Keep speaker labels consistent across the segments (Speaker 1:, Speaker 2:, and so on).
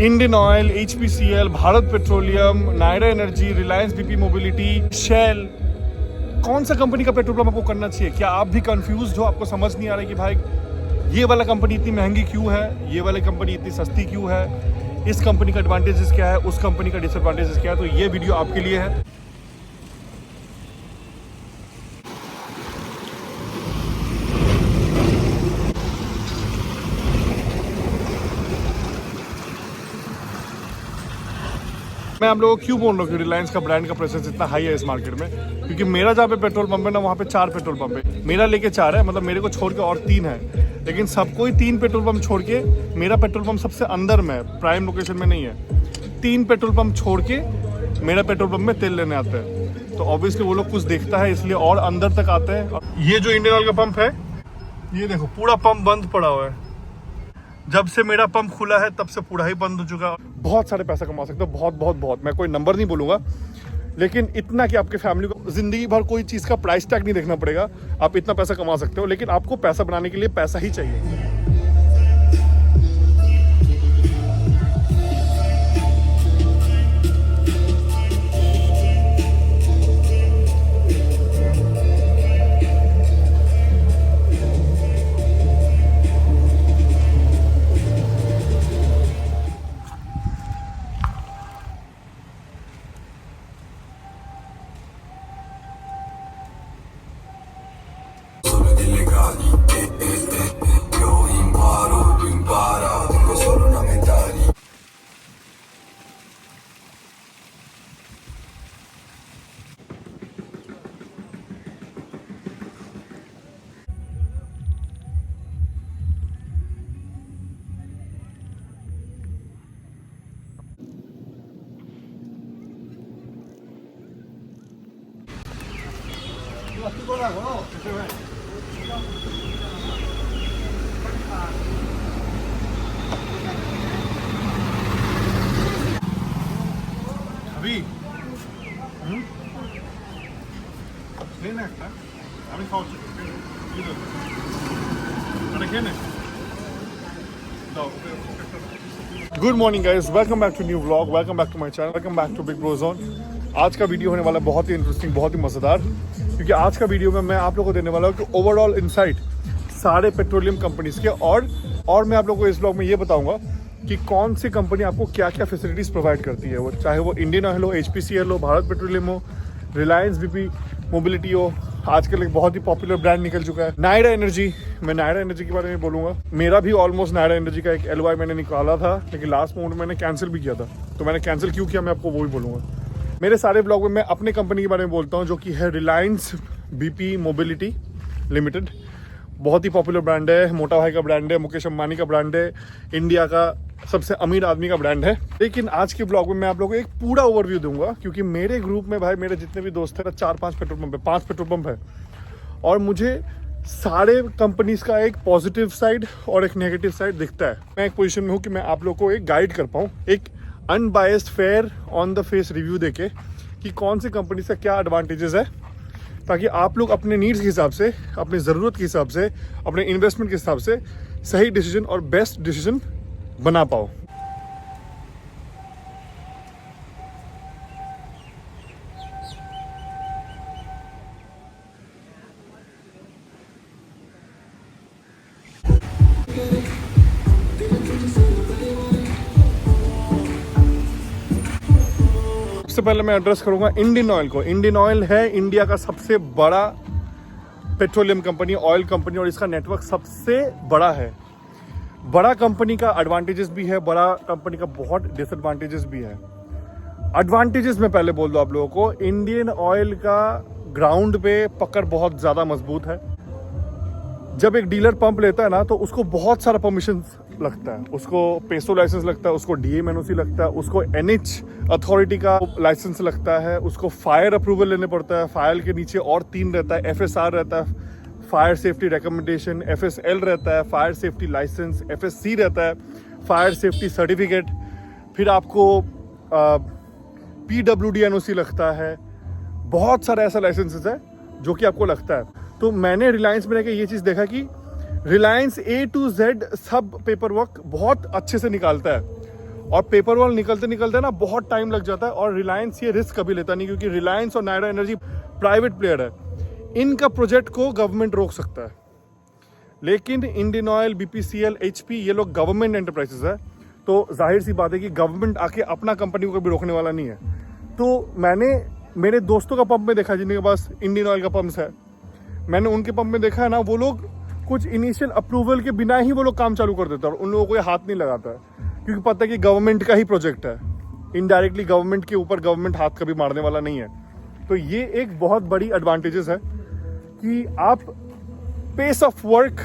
Speaker 1: Indian Oil, HPCL, Bharat petroleum, Nayara energy, Reliance BP mobility, Shell, कौन सा company का पेट्रोल पंप आपको करना चाहिए? क्या आप भी कंफ्यूज हो, आपको समझ नहीं आ रहा है कि भाई ये वाला कंपनी इतनी महंगी क्यों है, ये वाली कंपनी इतनी सस्ती क्यों है, इस कंपनी का एडवांटेजेस क्या है, उस कंपनी का डिसएडवांटेजेस क्या है? तो ये वीडियो आपके लिए है। मैं आप लोगों को क्यों बोल रहा हूँ कि रिलायंस का ब्रांड का प्रेजेंस इतना हाई है इस मार्केट में, क्योंकि मेरा जहाँ पे पेट्रोल पंप है ना, वहाँ पे 4 पेट्रोल पंप है। मेरा लेके 4 है, मतलब मेरे को छोड़ के और 3 है, लेकिन सबको ही 3 पेट्रोल पंप छोड़ के मेरा पेट्रोल पंप सबसे अंदर में है, प्राइम लोकेशन में नहीं है। 3 पेट्रोल पंप छोड़ के मेरा पेट्रोल पंप में तेल लेने आते हैं, तो ऑब्वियसली वो लोग कुछ देखता है इसलिए और अंदर तक आते हैं। ये जो इंडियन ऑयल का पंप है, ये देखो पूरा पंप बंद पड़ा हुआ है। जब से मेरा पंप खुला है तब से पूरा ही बंद हो चुका है। बहुत सारे पैसा कमा सकते हो, बहुत बहुत बहुत। मैं कोई नंबर नहीं बोलूंगा, लेकिन इतना कि आपके फैमिली को जिंदगी भर कोई चीज़ का प्राइस टैग नहीं देखना पड़ेगा। आप इतना पैसा कमा सकते हो, लेकिन आपको पैसा बनाने के लिए पैसा ही चाहिए। अभी लेना একটা আমি খাওয়াচ্ছি মানে খেয়ে নে দাও। Good morning guys, welcome back to new vlog, welcome back to my channel, welcome back to big bro zone. आज का वीडियो होने वाला है बहुत ही इंटरेस्टिंग, बहुत ही मज़ेदार, क्योंकि आज का वीडियो में मैं आप लोगों को देने वाला हूँ कि ओवरऑल इनसाइट सारे पेट्रोलियम कंपनीज के, और मैं आप लोगों को इस ब्लॉग में ये बताऊंगा कि कौन सी कंपनी आपको क्या क्या फैसिलिटीज़ प्रोवाइड करती है। वो चाहे वो इंडियन ऑयल हो, HPCL हो, भारत पेट्रोलियम हो, रिलायंस BP मोबिलिटी हो, आजकल एक बहुत ही पॉपुलर ब्रांड निकल चुका है नायरा एनर्जी। मैं नायरा एनर्जी के बारे में बोलूँगा। मेरा भी ऑलमोस्ट नायरा एनर्जी का एक LOI मैंने निकाला था, लेकिन लास्ट मोमेंट मैंने कैंसिल भी किया था। तो मैंने कैंसिल क्यों किया, मैं आपको वो भी बोलूँगा। मेरे सारे ब्लॉग में मैं अपने कंपनी के बारे में बोलता हूँ, जो कि है रिलायंस BP मोबिलिटी लिमिटेड। बहुत ही पॉपुलर ब्रांड है, मोटा भाई का ब्रांड है, मुकेश अंबानी का ब्रांड है, इंडिया का सबसे अमीर आदमी का ब्रांड है। लेकिन आज के ब्लॉग में मैं आप लोगों को एक पूरा ओवरव्यू दूंगा, क्योंकि मेरे ग्रुप में भाई मेरे जितने भी दोस्त हैं 4-5 पेट्रोल पंप है, 5 पेट्रोल पंप है, और मुझे सारे कंपनीज का एक पॉजिटिव साइड और एक नेगेटिव साइड दिखता है। मैं एक पोजीशन में हूँ कि मैं आप लोगों को एक गाइड कर पाऊँ, एक unbiased fair on the face review देके कि कौन सी कंपनी से क्या एडवांटेजेस है, ताकि आप लोग अपने नीड्स के हिसाब से, अपनी ज़रूरत के हिसाब से, अपने इन्वेस्टमेंट के हिसाब से सही डिसीजन और बेस्ट डिसीजन बना पाओ। सबसे पहले मैं एड्रेस करूंगा इंडियन ऑयल को। इंडियन ऑयल है इंडिया का सबसे बड़ा पेट्रोलियम कंपनी, ऑयल कंपनी, और इसका नेटवर्क सबसे बड़ा है। बड़ा कंपनी का एडवांटेजेस भी है, बड़ा कंपनी का बहुत डिसएडवांटेजेस भी है। एडवांटेजेस में पहले बोल दो आप लोगों को, इंडियन ऑयल का ग्राउंड पे पकड़ बहुत ज़्यादा मजबूत है। जब एक डीलर पंप लेता है ना, तो उसको बहुत सारा परमिशन लगता है, उसको पेसो लाइसेंस लगता है, उसको DAM NOC लगता है, उसको NH अथॉरिटी का लाइसेंस लगता है, उसको फायर अप्रूवल लेने पड़ता है। फायर के नीचे और 3 रहता है, FSR रहता है, फायर सेफ्टी रिकमेंडेशन, FSL रहता है, फायर सेफ्टी लाइसेंस, FSC रहता है, फायर सेफ्टी सर्टिफिकेट, फिर आपको PWD NOC लगता है। बहुत सारा ऐसा लाइसेंसेस है जो कि आपको लगता है। तो मैंने रिलायंस में रह के ये चीज़ देखा कि रिलायंस A to Z सब पेपर वर्क बहुत अच्छे से निकालता है, और पेपर वर्क निकलते निकलते ना बहुत टाइम लग जाता है, और रिलायंस ये रिस्क कभी लेता नहीं, क्योंकि रिलायंस और नायडा एनर्जी प्राइवेट प्लेयर है, इनका प्रोजेक्ट को गवर्नमेंट रोक सकता है। लेकिन इंडियन ऑयल, BPCL, HP ये लोग गवर्नमेंट एंटरप्राइजेस है, तो जाहिर सी बात है कि गवर्नमेंट आके अपना कंपनी को कभी रोकने वाला नहीं है। तो मैंने मेरे दोस्तों का पंप में देखा जिनके पास इंडियन ऑयल का पंप्स है, मैंने उनके पंप में देखा है ना, वो लोग कुछ इनिशियल अप्रूवल के बिना ही वो लोग काम चालू कर देते हैं, और उन लोगों को ये हाथ नहीं लगाता है, क्योंकि पता है कि गवर्नमेंट का ही प्रोजेक्ट है, इनडायरेक्टली गवर्नमेंट के ऊपर गवर्नमेंट हाथ कभी मारने वाला नहीं है। तो ये एक बहुत बड़ी एडवांटेजेस है कि आप pace of work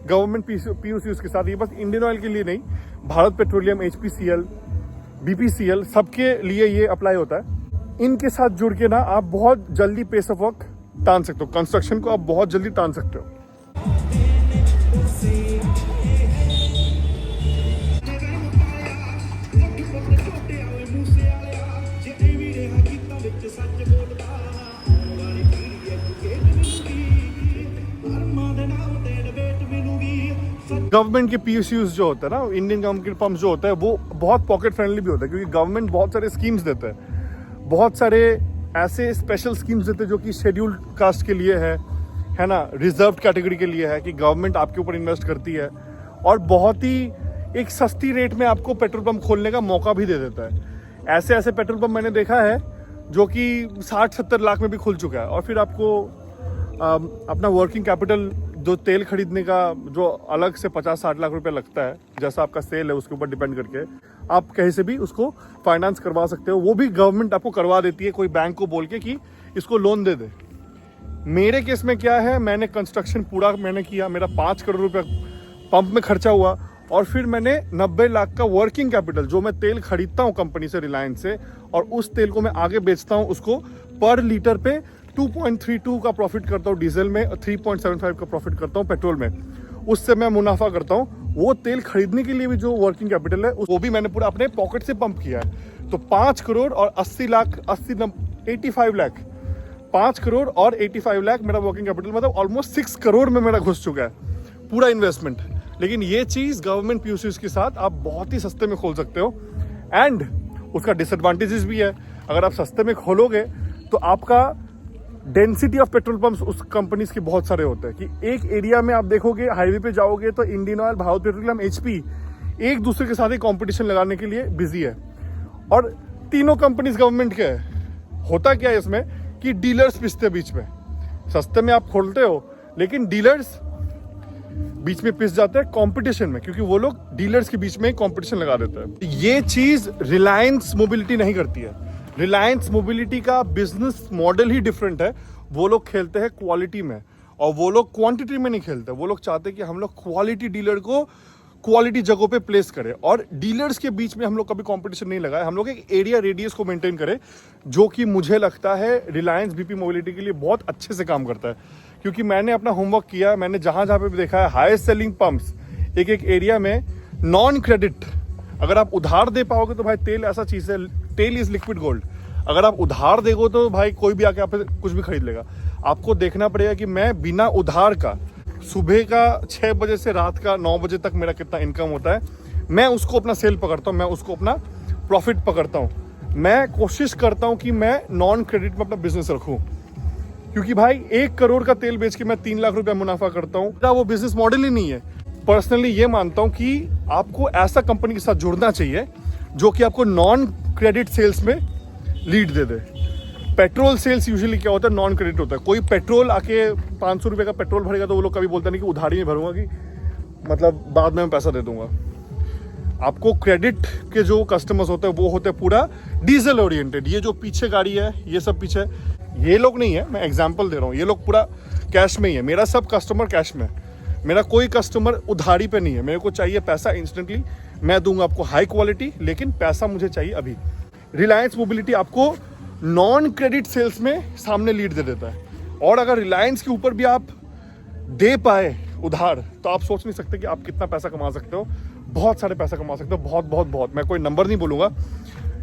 Speaker 1: government PSUs के साथ, ये बस इंडियन ऑयल के लिए नहीं, भारत पेट्रोलियम, HPCL, BPCL सबके लिए ये अप्लाई होता है। इनके साथ जुड़ के ना आप बहुत जल्दी पेस ऑफ वर्क तान सकते हो, कंस्ट्रक्शन को आप बहुत जल्दी तान सकते हो। गवर्नमेंट के PSUs जो होता है ना, इंडियन गवर्नमेंट के पंप्स जो होता है, वो बहुत पॉकेट फ्रेंडली भी होता है, क्योंकि गवर्नमेंट बहुत सारे स्कीम्स देते हैं, बहुत सारे ऐसे स्पेशल स्कीम्स देते हैं जो कि शेड्यूल्ड कास्ट के लिए है ना, रिजर्व कैटेगरी के लिए है, कि गवर्नमेंट आपके ऊपर इन्वेस्ट करती है, और बहुत ही एक सस्ती रेट में आपको पेट्रोल पंप खोलने का मौका भी दे देता है। ऐसे ऐसे पेट्रोल पंप मैंने देखा है जो कि 60-70 लाख में भी खुल चुका है, और फिर आपको अपना वर्किंग कैपिटल जो तेल खरीदने का जो अलग से 50-60 लाख रुपए लगता है, जैसा आपका सेल है उसके ऊपर डिपेंड करके आप कहीं से भी उसको फाइनेंस करवा सकते हो, वो भी गवर्नमेंट आपको करवा देती है, कोई बैंक को बोल के कि इसको लोन दे दे। मेरे केस में क्या है, मैंने कंस्ट्रक्शन पूरा मैंने किया, मेरा 5 करोड़ रुपया पंप में खर्चा हुआ, और फिर मैंने 90 लाख का वर्किंग कैपिटल, जो मैं तेल खरीदता हूँ कंपनी से, रिलायंस से, और उस तेल को मैं आगे बेचता हूँ, उसको पर लीटर पे 2.32 का प्रॉफिट करता हूँ डीजल में, और 3.75 का प्रॉफिट करता हूँ पेट्रोल में, उससे मैं मुनाफा करता हूँ। वो तेल खरीदने के लिए भी जो वर्किंग कैपिटल है वो भी मैंने पूरा अपने पॉकेट से पंप किया है। तो 5 करोड़ और 85 लाख 5 करोड़ और 85 लाख मेरा वर्किंग कैपिटल, मतलब ऑलमोस्ट 6 करोड़ में मेरा घुस चुका है पूरा इन्वेस्टमेंट। लेकिन ये चीज़ गवर्नमेंट PSUs के साथ आप बहुत ही सस्ते में खोल सकते हो, एंड उसका डिसएडवांटेजेस भी है। अगर आप सस्ते में खोलोगे तो आपका डेंसिटी ऑफ पेट्रोल पंप्स उस कंपनीज के बहुत सारे होते हैं, कि एक एरिया में आप देखोगे, हाईवे पे जाओगे तो Indian oil, Bharat petroleum, HP एक दूसरे के साथ ही कंपटीशन लगाने के लिए बिजी है, और तीनों कंपनीज गवर्नमेंट के है। होता क्या है इसमें कि डीलर्स पिसते बीच में, सस्ते में आप खोलते हो लेकिन डीलर्स बीच में पिस जाते हैं कंपटीशन में, क्योंकि वो लोग डीलर्स के बीच में कंपटीशन लगा देते हैं। ये चीज रिलायंस मोबिलिटी नहीं करती है। रिलायंस मोबिलिटी का बिजनेस मॉडल ही डिफरेंट है। वो लोग खेलते हैं क्वालिटी में, और वो लोग क्वांटिटी में नहीं खेलते। वो लोग चाहते हैं कि हम लोग क्वालिटी डीलर को क्वालिटी जगहों पे प्लेस करें, और डीलर्स के बीच में हम लोग कभी कंपटीशन नहीं लगाए। हम लोग एक एरिया रेडियस को मेंटेन करें, जो कि मुझे लगता है रिलायंस BP मोबिलिटी के लिए बहुत अच्छे से काम करता है, क्योंकि मैंने अपना होमवर्क किया। मैंने जहां जहां पे भी देखा है हाईएस्ट सेलिंग पंप्स एक एक एरिया में नॉन क्रेडिट। अगर आप उधार दे पाओगे तो भाई तेल ऐसा चीज है, तेल इज लिक्विड गोल्ड। अगर आप उधार देगो तो भाई कोई भी आके आप कुछ भी खरीद लेगा। आपको देखना पड़ेगा कि मैं बिना उधार का सुबह का 6 बजे से रात का 9 बजे तक मेरा कितना इनकम होता है, मैं उसको अपना सेल पकड़ता हूँ, मैं उसको अपना प्रॉफिट पकड़ता हूँ। मैं कोशिश करता हूँ कि मैं नॉन क्रेडिट में अपना बिजनेस रखूँ, क्योंकि भाई 1 करोड़ का तेल बेच के मैं 3 लाख रुपया मुनाफा करता हूँ, वो बिजनेस मॉडल ही नहीं है। पर्सनली ये मानता हूँ कि आपको ऐसा कंपनी के साथ जुड़ना चाहिए जो कि आपको नॉन क्रेडिट सेल्स में लीड दे दे। पेट्रोल सेल्स यूजुअली क्या होता है, नॉन क्रेडिट होता है। कोई पेट्रोल आके 500 रुपये का पेट्रोल भरेगा तो वो लोग कभी बोलता नहीं कि उधारी में भरूंगा, कि मतलब बाद में मैं पैसा दे दूंगा। आपको क्रेडिट के जो कस्टमर्स होते हैं वो होते हैं पूरा डीजल ओरिएंटेड। ये जो पीछे गाड़ी है, ये सब पीछे, ये लोग नहीं है, मैं एग्जांपल दे रहा हूँ, ये लोग पूरा कैश में ही है। मेरा सब कस्टमर कैश में, मेरा कोई कस्टमर उधारी पे नहीं है। मेरे को चाहिए पैसा इंस्टेंटली, मैं दूंगा आपको हाई क्वालिटी, लेकिन पैसा मुझे चाहिए अभी। रिलायंस मोबिलिटी आपको नॉन क्रेडिट सेल्स में सामने लीड दे देता है, और अगर रिलायंस के ऊपर भी आप दे पाए उधार तो आप सोच नहीं सकते कि आप कितना पैसा कमा सकते हो। बहुत सारे पैसा कमा सकते हो, बहुत बहुत बहुत। मैं कोई नंबर नहीं बोलूँगा,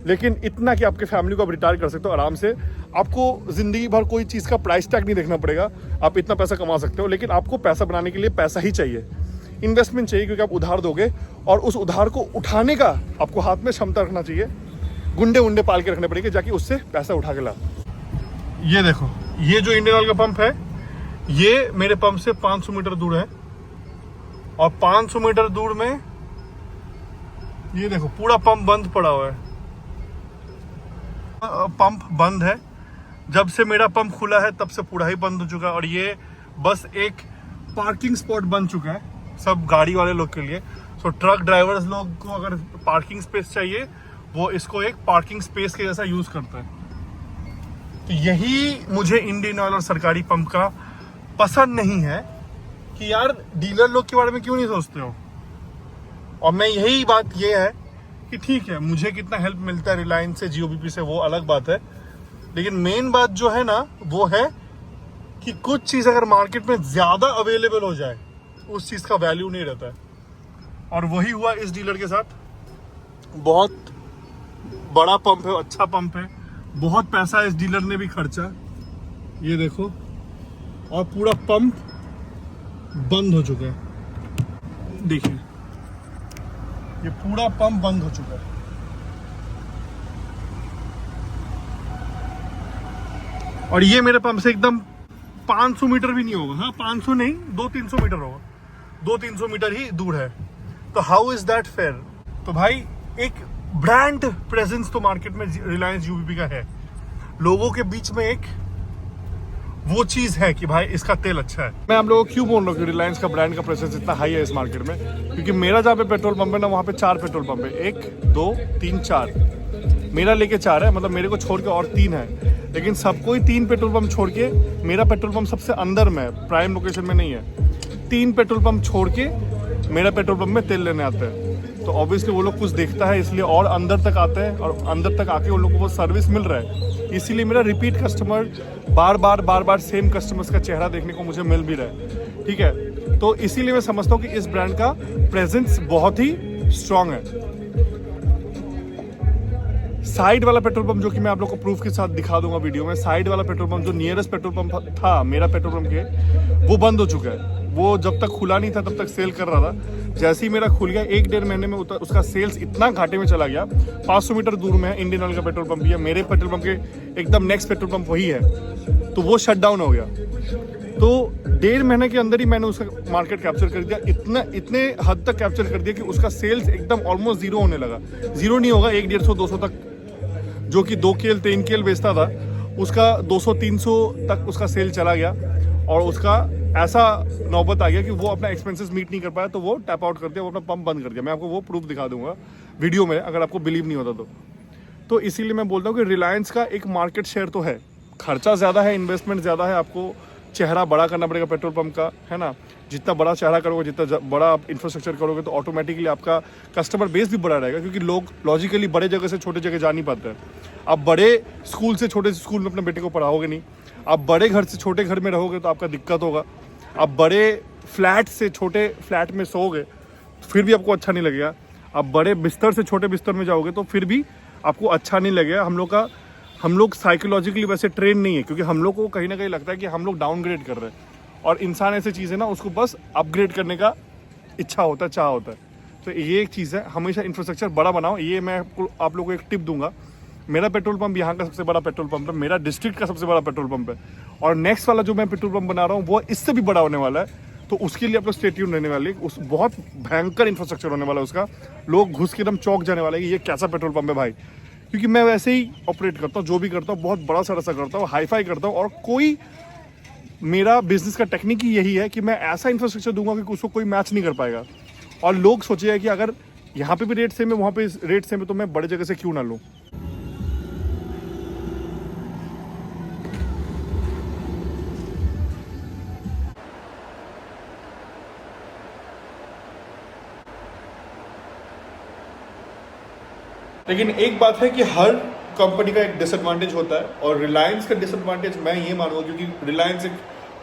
Speaker 1: लेकिन इतना कि आपके फैमिली को आप रिटायर कर सकते हो आराम से। आपको जिंदगी भर कोई चीज़ का प्राइस टैग नहीं देखना पड़ेगा, आप इतना पैसा कमा सकते हो। लेकिन आपको पैसा बनाने के लिए पैसा ही चाहिए। इन्वेस्टमेंट चाहिए, क्योंकि आप उधार दोगे और उस उधार को उठाने का आपको हाथ में क्षमता रखना चाहिए। गुंडे उंडे पाल के रखने पड़ेंगे जाके उससे पैसा उठा के ला। ये देखो, ये जो इंडियन ऑयल का पंप है ये मेरे पंप से 500 मीटर दूर है, और 500 मीटर दूर में ये देखो पूरा पंप बंद पड़ा हुआ है। पंप बंद है, जब से मेरा पंप खुला है तब से पूरा ही बंद हो चुका है, और ये बस एक पार्किंग स्पॉट बन चुका है सब गाड़ी वाले लोग के लिए। सो ट्रक ड्राइवर्स लोग को अगर पार्किंग स्पेस चाहिए वो इसको एक पार्किंग स्पेस के जैसा यूज करता है। तो यही मुझे इंडियन ऑयल और सरकारी पंप का पसंद नहीं है कि यार डीलर लोग के बारे में क्यों नहीं सोचते हो। और मैं यही बात ये है कि ठीक है मुझे कितना हेल्प मिलता है रिलायंस से, जीओबीपी से, वो अलग बात है, लेकिन मेन बात जो है ना वो है कि कुछ चीज अगर मार्केट में ज्यादा अवेलेबल हो जाए उस चीज का वैल्यू नहीं रहता है। और वही हुआ इस डीलर के साथ। बहुत बड़ा पंप है, अच्छा पंप है, बहुत पैसा इस डीलर ने भी खर्चा, ये देखो, और पूरा पंप बंद हो चुका है। देखिए ये पूरा पंप बंद हो चुका है। और ये मेरे पंप से एकदम 500 मीटर भी नहीं होगा, हाँ 500 नहीं, 200-300 मीटर होगा, 200-300 मीटर ही दूर है। तो हाउ इज दैट फेयर? तो भाई एक ब्रांड प्रेजेंस तो मार्केट में रिलायंस यूबीपी का है, लोगों के बीच में एक वो चीज है कि भाई इसका तेल अच्छा है। मैं आप लोगों को क्यों बोल रहा हूँ कि रिलायंस का ब्रांड का प्रेजेंस इतना हाई है इस मार्केट में, क्योंकि मेरा जहाँ पे पेट्रोल पंप है ना वहाँ पे 4 पेट्रोल पंप है, 1 2 3 4, मेरा लेके 4 है, मतलब मेरे को छोड़ के और 3 है, लेकिन सबको ही 3 पेट्रोल पंप छोड़ के, मेरा पेट्रोल पंप सबसे अंदर में है, प्राइम लोकेशन में नहीं है। 3 पेट्रोल पंप छोड़ के मेरा पेट्रोल पंप में तेल लेने आते हैं, तो ऑब्वियसली वो लोग कुछ देखता है इसलिए और अंदर तक आते हैं, और अंदर तक आके उन लोगों को वो सर्विस मिल रहा है, इसीलिए मेरा रिपीट कस्टमर बार बार सेम कस्टमर्स का चेहरा देखने को मुझे मिल भी रहा है। ठीक है, तो इसीलिए मैं समझता हूँ कि इस ब्रांड का प्रेजेंस बहुत ही स्ट्रांग है। साइड वाला पेट्रोल पंप जो कि मैं आप लोग को प्रूफ के साथ दिखा दूंगा वीडियो में, साइड वाला पेट्रोल पंप जो नियरेस्ट पेट्रोल पंप था मेरा पेट्रोल पंप के, वो बंद हो चुका है। वो जब तक खुला नहीं था तब तक सेल कर रहा था, जैसे ही मेरा खुल गया 1-1.5 महीने में उसका सेल्स इतना घाटे में चला गया। 500 मीटर दूर में है इंडियन ऑयल का पेट्रोल पंप भी है, मेरे पेट्रोल पंप के एकदम नेक्स्ट पेट्रोल पंप वही है, तो वो शट डाउन हो गया। तो 1.5 महीने के अंदर ही मैंने उसका मार्केट कैप्चर कर दिया, इतने हद तक कैप्चर कर दिया कि उसका सेल्स एकदम ऑलमोस्ट जीरो होने लगा। जीरो नहीं होगा, 100-150-200 तक, जो कि 2 KL 3 KL बेचता था उसका 200-300 तक उसका सेल चला गया, और उसका ऐसा नौबत आ गया कि वो अपना एक्सपेंसेस मीट नहीं कर पाया, तो वो टैप आउट कर दिया, वो अपना पंप बंद कर दिया। मैं आपको वो प्रूफ दिखा दूंगा वीडियो में अगर आपको बिलीव नहीं होता तो इसीलिए मैं बोलता हूँ कि रिलायंस का एक मार्केट शेयर तो है, खर्चा ज़्यादा है, इन्वेस्टमेंट ज़्यादा है, आपको चेहरा बड़ा करना पड़ेगा पेट्रोल पंप का, है ना। जितना बड़ा चेहरा करोगे, जितना बड़ा आप इंफ्रास्ट्रक्चर करोगे, तो ऑटोमेटिकली आपका कस्टमर बेस भी बड़ा रहेगा, क्योंकि लोग लॉजिकली बड़े जगह से छोटे जगह जा नहीं पाते हैं। आप बड़े स्कूल से छोटे स्कूल में अपने बेटे को पढ़ाओगे नहीं, आप बड़े घर से छोटे घर में रहोगे तो आपका दिक्कत होगा, आप बड़े फ्लैट से छोटे फ्लैट में सोओगे फिर भी आपको अच्छा नहीं लगेगा, आप बड़े बिस्तर से छोटे बिस्तर में जाओगे तो फिर भी आपको अच्छा नहीं लगेगा। हम लोग साइकोलॉजिकली वैसे ट्रेन नहीं है, क्योंकि हम लोग को कहीं ना कहीं लगता है कि हम लोग डाउनग्रेड कर रहे हैं, और इंसान ऐसी चीज़ है ना, उसको बस अपग्रेड करने का इच्छा होता है, चाह होता है। तो ये एक चीज़ है, हमेशा इंफ्रास्ट्रक्चर बड़ा बनाओ। ये मैं आप लोगों को एक टिप दूंगा, मेरा पेट्रोल पंप यहाँ का सबसे बड़ा पेट्रोल पंप है, मेरा डिस्ट्रिक्ट का सबसे बड़ा पेट्रोल पंप है, और नेक्स्ट वाला जो मैं पेट्रोल पंप बना रहा हूँ वो इससे भी बड़ा होने वाला है। तो उसके लिए आप लोग स्टे ट्यून रहने वाले, उस बहुत भयंकर इंफ्रास्ट्रक्चर होने वाला है उसका, लोग घुस के एकदम चौक जाने वाले कि ये कैसा पेट्रोल पंप है भाई। क्योंकि मैं वैसे ही ऑपरेट करता हूँ, जो भी करता हूँ बहुत बड़ा सा करता हूँ, हाईफाई करता हूँ, और कोई मेरा बिजनेस का टेक्निक ही यही है कि मैं ऐसा इंफ्रास्ट्रक्चर दूंगा कि उसको कोई मैच नहीं कर पाएगा। और लोग सोचिएगा कि अगर यहाँ पे भी रेट सेम है, वहाँ पे रेट सेम है, तो मैं बड़े जगह से क्यों ना लूँ। लेकिन एक बात है कि हर कंपनी का एक डिसएडवांटेज होता है, और रिलायंस का डिसएडवांटेज मैं ये मानूंगा, क्योंकि रिलायंस एक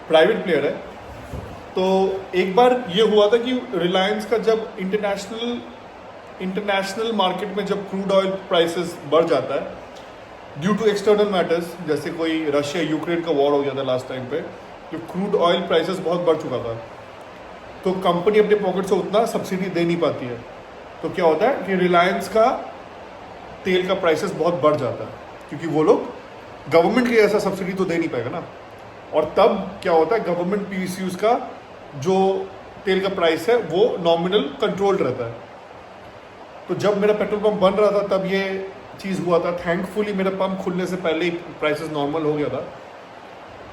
Speaker 1: प्राइवेट प्लेयर है। तो एक बार ये हुआ था कि रिलायंस का जब इंटरनेशनल मार्केट में जब क्रूड ऑयल प्राइसेस बढ़ जाता है ड्यू टू एक्सटर्नल मैटर्स, जैसे कोई रशिया यूक्रेन का वॉर हो गया था लास्ट टाइम पे, जो क्रूड ऑयल प्राइसेस बहुत बढ़ चुका था, तो कंपनी अपने पॉकेट से उतना सब्सिडी दे नहीं पाती है। तो क्या होता है कि रिलायंस का तेल का प्राइसेस बहुत बढ़ जाता है, क्योंकि वो लोग गवर्नमेंट के ऐसा सब्सिडी तो दे नहीं पाएगा ना। और तब क्या होता है, गवर्नमेंट पीएसयूज का जो तेल का प्राइस है वो नॉमिनल कंट्रोल रहता है। तो जब मेरा पेट्रोल पंप बन रहा था तब ये चीज़ हुआ था। थैंकफुली मेरा पंप खुलने से पहले ही प्राइसेस नॉर्मल हो गया था।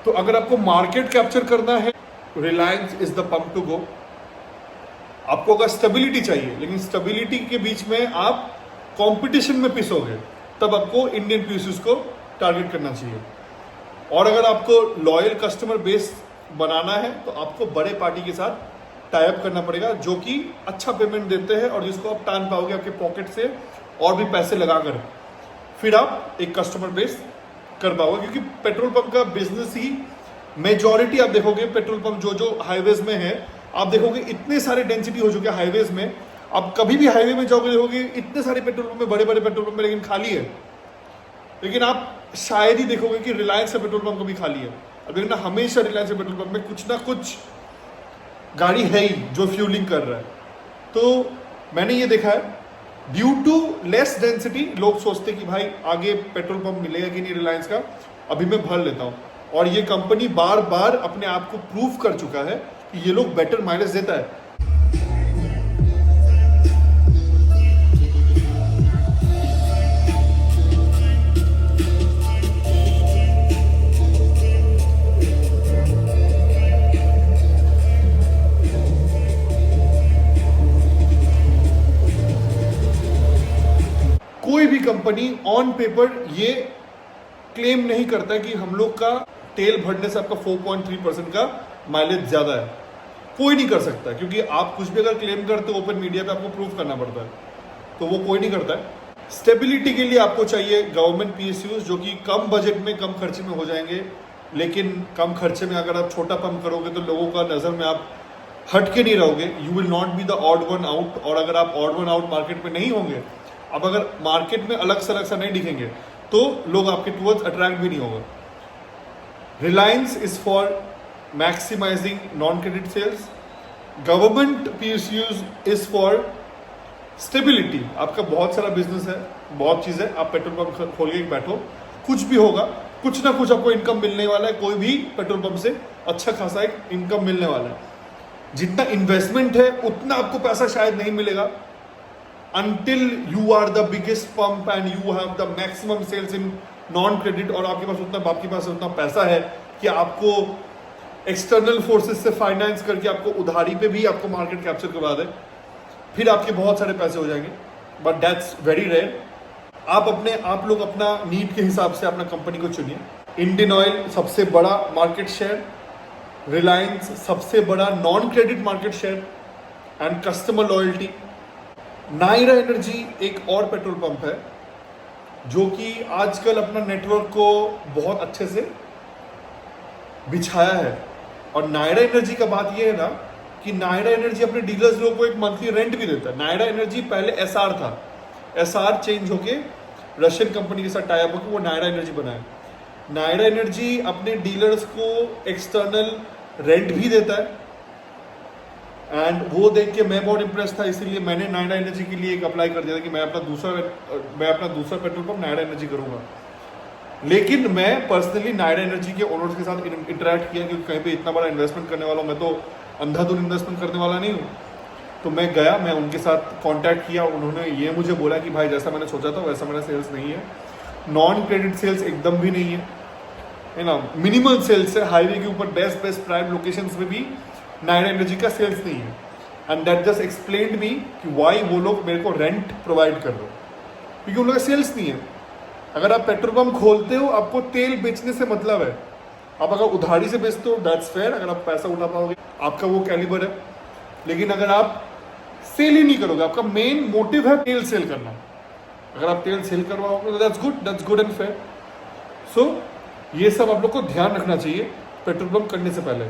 Speaker 1: तो अगर आपको मार्केट कैप्चर करना है, Reliance is the pump to go. आपको अगर स्टेबिलिटी चाहिए, लेकिन स्टेबिलिटी के बीच में आप कंपटीशन में पिसोगे, तब आपको इंडियन पीएसयूज को टारगेट करना चाहिए। और अगर आपको लॉयल कस्टमर बेस बनाना है तो आपको बड़े पार्टी के साथ टाई अप करना पड़ेगा, जो कि अच्छा पेमेंट देते हैं और जिसको आप टान पाओगे आपके पॉकेट से और भी पैसे लगाकर, फिर आप एक कस्टमर बेस कर पाओगे। क्योंकि पेट्रोल पंप का बिजनेस ही मेजॉरिटी आप देखोगे, पेट्रोल पंप जो हाईवेज में है, आप देखोगे इतने सारे डेंसिटी हो चुके हैं हाईवेज में। आप कभी भी हाईवे में जाओगे देखोगे इतने सारे पेट्रोल पंप में, बड़े बड़े पेट्रोल पंप में, लेकिन खाली है। लेकिन आप शायद ही देखोगे कि रिलायंस का पेट्रोल पंप कभी खाली है। अब देखना, हमेशा रिलायंस के पेट्रोल पंप में कुछ ना कुछ गाड़ी है ही जो फ्यूलिंग कर रहा है। तो मैंने ये देखा है, ड्यू टू लेस डेंसिटी लोग सोचते कि भाई आगे पेट्रोल पंप मिलेगा कि नहीं रिलायंस का, अभी मैं भर लेता हूँ। और ये कंपनी बार बार अपने आप को प्रूव कर चुका है कि ये लोग बेटर माइलेज देता है। कोई भी कंपनी ऑन पेपर ये क्लेम नहीं करता कि हम लोग का तेल भरने से आपका 4.3% का माइलेज ज्यादा है। कोई नहीं कर सकता, क्योंकि आप कुछ भी अगर क्लेम करते हो ओपन मीडिया पे आपको प्रूफ करना पड़ता है, तो वो कोई नहीं करता है। स्टेबिलिटी के लिए आपको चाहिए गवर्नमेंट पीएसयूज, जो कि कम बजट में कम खर्चे में हो जाएंगे। लेकिन कम खर्चे में अगर आप छोटा पंप करोगे तो लोगों का नज़र में आप हट के नहीं रहोगे। You will not be the odd one out. और अगर आप ऑड वन आउट मार्केट में नहीं होंगे, अब अगर मार्केट में अलग सा नहीं दिखेंगे, तो लोग आपके टूवर्ड्स अट्रैक्ट भी नहीं होगा। Reliance is for maximising non credit sales, government PSUs is for stability. आपका बहुत सारा बिजनेस है, बहुत चीज़ है, आप पेट्रोल पंप खोल के बैठो, कुछ भी होगा, कुछ ना कुछ आपको इनकम मिलने वाला है। कोई भी पेट्रोल पंप से अच्छा खासा एक इनकम मिलने वाला है। जितना इन्वेस्टमेंट है उतना आपको पैसा शायद नहीं मिलेगा, until you are the biggest pump and you have the maximum sales in non credit, और आपके पास उतना पैसा है कि आपको एक्सटर्नल फोर्सेस से फाइनेंस करके आपको उधारी पे भी आपको मार्केट कैप्चर करवा दे, फिर आपके बहुत सारे पैसे हो जाएंगे। But that's very rare. आप लोग अपना नीड के हिसाब से अपना कंपनी को चुनिए। इंडियन ऑयल सबसे बड़ा मार्केट शेयर, रिलायंस सबसे बड़ा non credit market share and customer loyalty. Nayara energy एक और पेट्रोल पंप है जो कि आजकल अपना नेटवर्क को बहुत अच्छे से बिछाया है। और नायरा एनर्जी का बात यह है ना कि नायरा एनर्जी अपने डीलर्स लोगों को एक मंथली रेंट भी देता है। नायरा एनर्जी पहले एसआर था, एसआर चेंज होके रशियन कंपनी के साथ टाई अप होकर वो नायरा एनर्जी बना है। नायरा एनर्जी अपने डीलर्स को एक्सटर्नल रेंट भी देता है, एंड वो देख के मैं बहुत इंप्रेस था, इसीलिए मैंने नायरा एनर्जी के लिए एक अप्लाई कर दिया था कि मैं अपना दूसरा पेट्रोल पंप नायरा एनर्जी करूंगा। लेकिन मैं पर्सनली नायरा एनर्जी के ओनर्स के साथ इंटरेक्ट किया, क्योंकि कहीं पे इतना बड़ा इन्वेस्टमेंट करने वाला हूँ, मैं तो अंधाधुन इन्वेस्टमेंट करने वाला नहीं हूँ। तो मैं गया, मैं उनके साथ कांटेक्ट किया, उन्होंने ये मुझे बोला कि भाई जैसा मैंने सोचा था वैसा मेरा सेल्स नहीं है, नॉन क्रेडिट सेल्स एकदम भी नहीं है ना, मिनिमल सेल्स है। हाईवे के ऊपर बेस्ट प्राइम लोकेशंस में भी नायरा एनर्जी का सेल्स नहीं है। एंड दैट जस्ट एक्सप्लेन्ड मी कि वाई वो लोग मेरे को रेंट प्रोवाइड कर रहे हो, क्योंकि उन लोग का सेल्स नहीं है। अगर आप पेट्रोल पंप खोलते हो, आपको तेल बेचने से मतलब है। आप अगर उधारी से बेचते हो दैट्स फेयर, अगर आप पैसा उठा पाओगे आपका वो कैलिबर है। लेकिन अगर आप सेल ही नहीं करोगे, आपका मेन मोटिव है तेल सेल करना, अगर आप तेल सेल करवाओगे तो दैट्स गुड एंड फेयर। सो ये सब आप लोग को ध्यान रखना चाहिए पेट्रोल पंप करने से पहले।